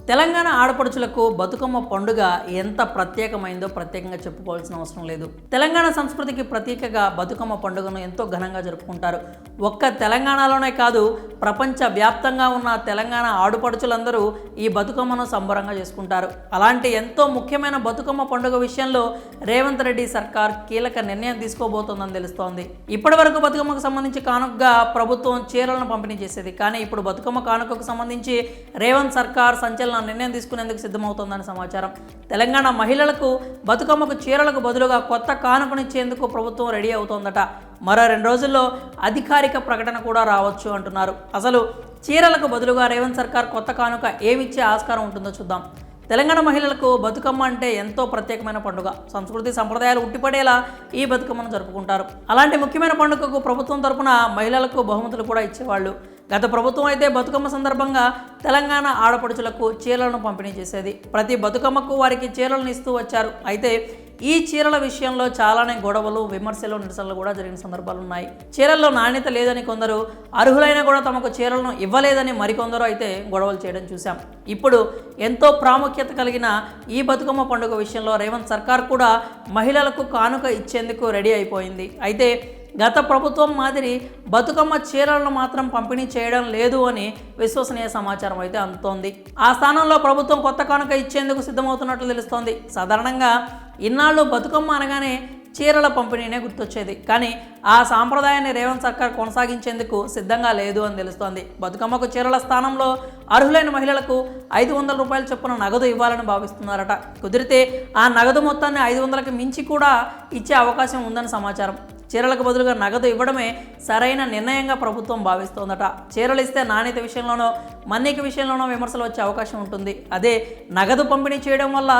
తెలంగాణ ఆడపడుచులకు బతుకమ్మ పండుగ ఎంత ప్రత్యేకమైందో ప్రత్యేకంగా చెప్పుకోవాల్సిన అవసరం లేదు. తెలంగాణ సంస్కృతికి ప్రతీకగా బతుకమ్మ పండుగను ఎంతో ఘనంగా జరుపుకుంటారు. ఒక్క తెలంగాణలోనే కాదు, ప్రపంచ వ్యాప్తంగా ఉన్న తెలంగాణ ఆడపడుచులందరూ ఈ బతుకమ్మను సంబరంగా చేసుకుంటారు. అలాంటి ఎంతో ముఖ్యమైన బతుకమ్మ పండుగ విషయంలో రేవంత్ రెడ్డి సర్కార్ కీలక నిర్ణయం తీసుకోబోతోందని తెలుస్తోంది. ఇప్పటి వరకు బతుకమ్మకు సంబంధించి కానుకగా ప్రభుత్వం చీరలను పంపిణీ చేసేది. కానీ ఇప్పుడు బతుకమ్మ కానుకకు సంబంధించి రేవంత్ సర్కార్ సంచలన నిర్ణయం తీసుకునేందుకు సిద్ధమవుతోందని సమాచారం. తెలంగాణ మహిళలకు బతుకమ్మకు చీరలకు బదులుగా కొత్త కానుకనిచ్చేందుకు ప్రభుత్వం రెడీ అవుతోందట. మరో 2 రోజుల్లో అధికారిక ప్రకటన కూడా రావచ్చు అంటున్నారు. అసలు చీరలకు బదులుగా రేవంత్ సర్కార్ కొత్త కానుక ఏమిచ్చే ఆస్కారం ఉంటుందో చూద్దాం. తెలంగాణ మహిళలకు బతుకమ్మ అంటే ఎంతో ప్రత్యేకమైన పండుగ. సంస్కృతి సంప్రదాయాలు ఉట్టిపడేలా ఈ బతుకమ్మను జరుపుకుంటారు. అలాంటి ముఖ్యమైన పండుగకు ప్రభుత్వం తరపున మహిళలకు బహుమతులు కూడా ఇచ్చేవాళ్ళు. గత ప్రభుత్వం అయితే బతుకమ్మ సందర్భంగా తెలంగాణ ఆడపడుచులకు చీరలను పంపిణీ చేసేది. ప్రతి బతుకమ్మకు వారికి చీరలను ఇస్తూ వచ్చారు. అయితే ఈ చీరల విషయంలో చాలానే గొడవలు, విమర్శలు, నిరసనలు కూడా జరిగిన సందర్భాలు ఉన్నాయి. చీరల్లో నాణ్యత లేదని కొందరు, అర్హులైన కూడా తమకు చీరలను ఇవ్వలేదని మరికొందరు అయితే గొడవలు చేయడం చూశాం. ఇప్పుడు ఎంతో ప్రాముఖ్యత కలిగిన ఈ బతుకమ్మ పండుగ విషయంలో రేవంత్ సర్కార్ కూడా మహిళలకు కానుక ఇచ్చేందుకు రెడీ అయిపోయింది. అయితే గత ప్రభుత్వం మాదిరి బతుకమ్మ చీరలను మాత్రం పంపిణీ చేయడం లేదు అని విశ్వసనీయ సమాచారం అయితే అందుతోంది. ఆ స్థానంలో ప్రభుత్వం కొత్త కానుక ఇచ్చేందుకు సిద్ధమవుతున్నట్లు తెలుస్తోంది. సాధారణంగా ఇన్నాళ్ళు బతుకమ్మ అనగానే చీరల పంపిణీనే గుర్తొచ్చేది. కానీ ఆ సాంప్రదాయాన్ని రేవంత్ సర్కార్ కొనసాగించేందుకు సిద్ధంగా లేదు అని తెలుస్తోంది. బతుకమ్మకు చీరల స్థానంలో అర్హులైన మహిళలకు 500 రూపాయల చొప్పున నగదు ఇవ్వాలని భావిస్తున్నారట. కుదిరితే ఆ నగదు మొత్తాన్ని 500కి మించి కూడా ఇచ్చే అవకాశం ఉందని సమాచారం. చీరలకు బదులుగా నగదు ఇవ్వడమే సరైన నిర్ణయంగా ప్రభుత్వం భావిస్తోందట. చీరలు ఇస్తే నాణ్యత విషయంలోనో, మన్నిక విషయంలోనో విమర్శలు వచ్చే అవకాశం ఉంటుంది. అదే నగదు పంపిణీ చేయడం వల్ల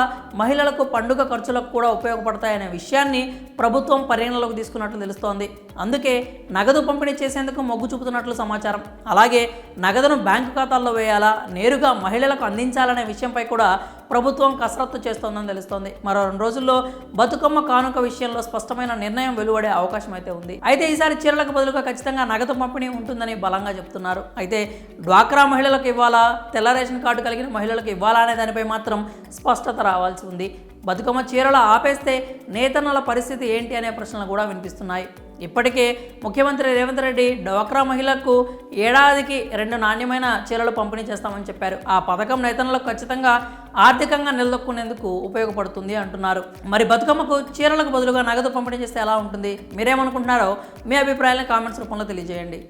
మహిళలకు పండుగ ఖర్చులకు కూడా ఉపయోగపడతాయనే విషయాన్ని ప్రభుత్వం పరిగణలోకి తీసుకున్నట్లు తెలుస్తోంది. అందుకే నగదు పంపిణీ చేసేందుకు మొగ్గు చూపుతున్నట్లు సమాచారం. అలాగే నగదును బ్యాంకు ఖాతాల్లో వేయాలా, నేరుగా మహిళలకు అందించాలనే విషయంపై కూడా ప్రభుత్వం కసరత్తు చేస్తోందని తెలుస్తోంది. మరో 2 రోజుల్లో బతుకమ్మ కానుక విషయంలో స్పష్టమైన నిర్ణయం వెలువడే అవకాశం అయితే ఉంది. అయితే ఈసారి చీరలకు బదులుగా ఖచ్చితంగా నగదు పంపిణీ ఉంటుందని బలంగా చెప్తున్నారు. అయితే డ్వాక్రా మహిళలకు ఇవ్వాలా, తెల్ల రేషన్ కార్డు కలిగిన మహిళలకు ఇవ్వాలా అనే దానిపై మాత్రం స్పష్టత రావాల్సి ఉంది. బతుకమ్మ చీరలు ఆపేస్తే నేతన్నల పరిస్థితి ఏంటి అనే ప్రశ్నలు కూడా వినిపిస్తున్నాయి. ఇప్పటికే ముఖ్యమంత్రి రేవంత్ రెడ్డి డ్వాక్రా మహిళలకు ఏడాదికి 2 నాణ్యమైన చీరలు పంపిణీ చేస్తామని చెప్పారు. ఆ పథకం నేతన్నలకు ఖచ్చితంగా ఆర్థికంగా నిలదొక్కునేందుకు ఉపయోగపడుతుంది అంటున్నారు. మరి బతుకమ్మకు చీరలకు బదులుగా నగదు పంపిణీ చేస్తే ఎలా ఉంటుంది? మీరేమనుకుంటున్నారో మీ అభిప్రాయాలను కామెంట్స్ రూపంలో తెలియజేయండి.